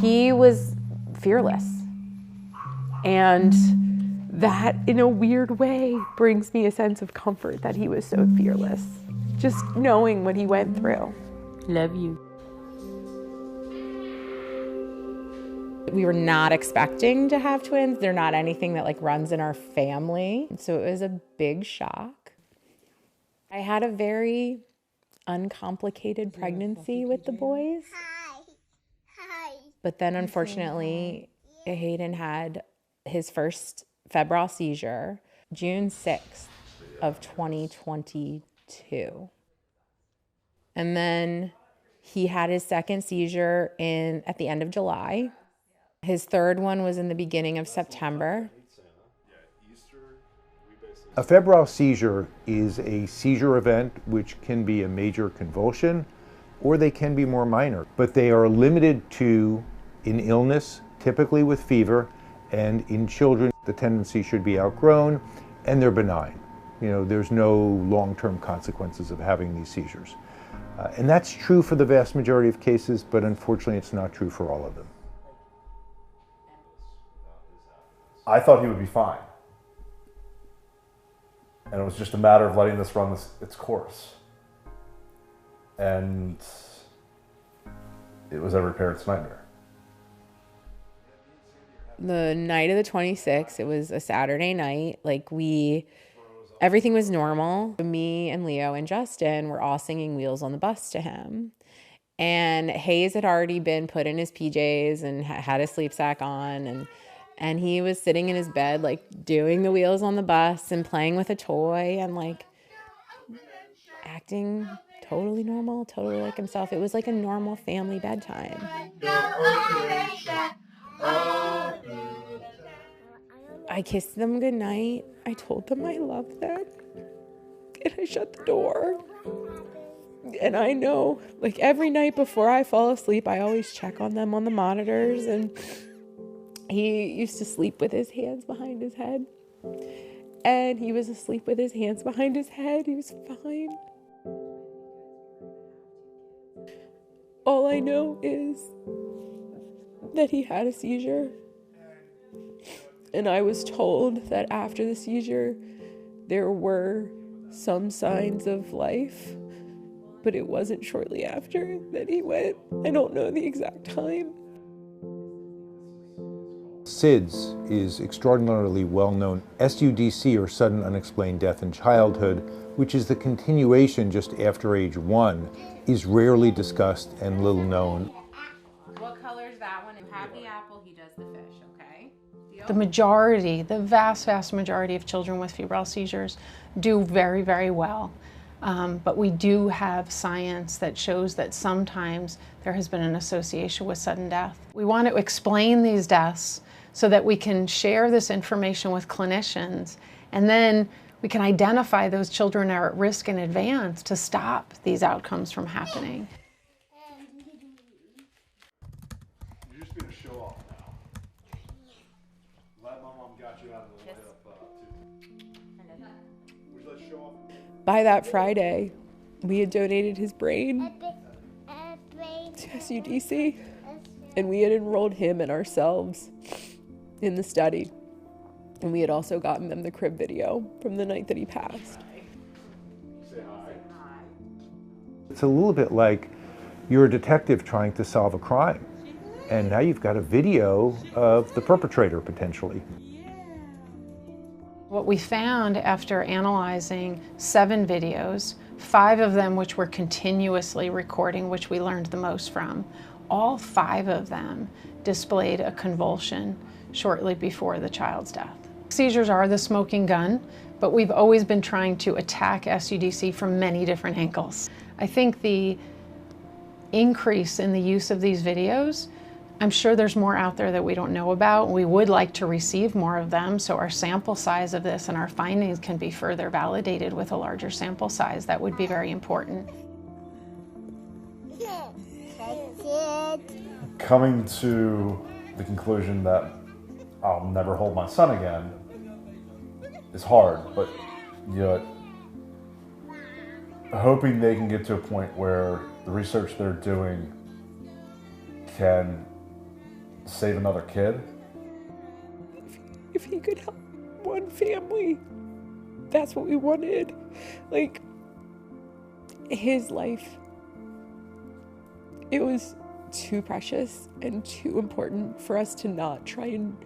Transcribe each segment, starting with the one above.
He was fearless. And that, in a weird way, brings me a sense of comfort that he was so fearless. Just knowing what he went through. Love you. We were not expecting to have twins. They're not anything that like runs in our family. So it was a big shock. I had a very uncomplicated pregnancy with the boys. Hi. But then unfortunately, Hayden had his first febrile seizure June 6th of 2022. And then he had his second seizure at the end of July. His third one was in the beginning of September. A febrile seizure is a seizure event which can be a major convulsion, or they can be more minor, but they are limited to an illness, typically with fever, and in children, the tendency should be outgrown, and they're benign. You know, there's no long-term consequences of having these seizures. And that's true for the vast majority of cases, but unfortunately it's not true for all of them. I thought he would be fine. And it was just a matter of letting this run its course. And it was every parent's nightmare. The night of the 26th, it was a Saturday night. Everything was normal. Me and Leo and Justin were all singing Wheels on the Bus to him. And Hayes had already been put in his PJs and had his sleep sack on. And he was sitting in his bed, doing the Wheels on the Bus and playing with a toy and, acting totally normal, totally like himself. It was like a normal family bedtime. I kissed them goodnight. I told them I loved them. And I shut the door. And I know, every night before I fall asleep, I always check on them on the monitors. And he used to sleep with his hands behind his head. And he was asleep with his hands behind his head. He was fine. All I know is that he had a seizure. And I was told that after the seizure, there were some signs of life, but it wasn't shortly after that he went. I don't know the exact time. SIDS is extraordinarily well-known. SUDC, or sudden unexplained death in childhood, which is the continuation just after age 1, is rarely discussed and little known. What color is that one? Happy apple, he does the fish, okay? The vast majority of children with febrile seizures do very, very well. But we do have science that shows that sometimes there has been an association with sudden death. We want to explain these deaths so that we can share this information with clinicians, and then we can identify those children that are at risk in advance to stop these outcomes from happening. You're just being a show off now. Glad my mom got you out of the way up too. Would you like to show off? By that Friday, we had donated his brain to SUDC, and we had enrolled him and ourselves in the study. And we had also gotten them the crib video from the night that he passed. Say hi. It's a little bit like you're a detective trying to solve a crime, and now you've got a video of the perpetrator potentially. What we found after analyzing 7 videos, 5 of them which were continuously recording, which we learned the most from, all 5 of them displayed a convulsion shortly before the child's death. Seizures are the smoking gun, but we've always been trying to attack SUDC from many different angles. I think the increase in the use of these videos, I'm sure there's more out there that we don't know about. We would like to receive more of them so our sample size of this and our findings can be further validated with a larger sample size. That would be very important. Coming to the conclusion that I'll never hold my son again is hard, but yet hoping they can get to a point where the research they're doing can save another kid. If he could help one family, that's what we wanted. Like, his life, it was too precious and too important for us to not try and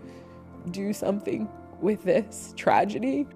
do something with this tragedy.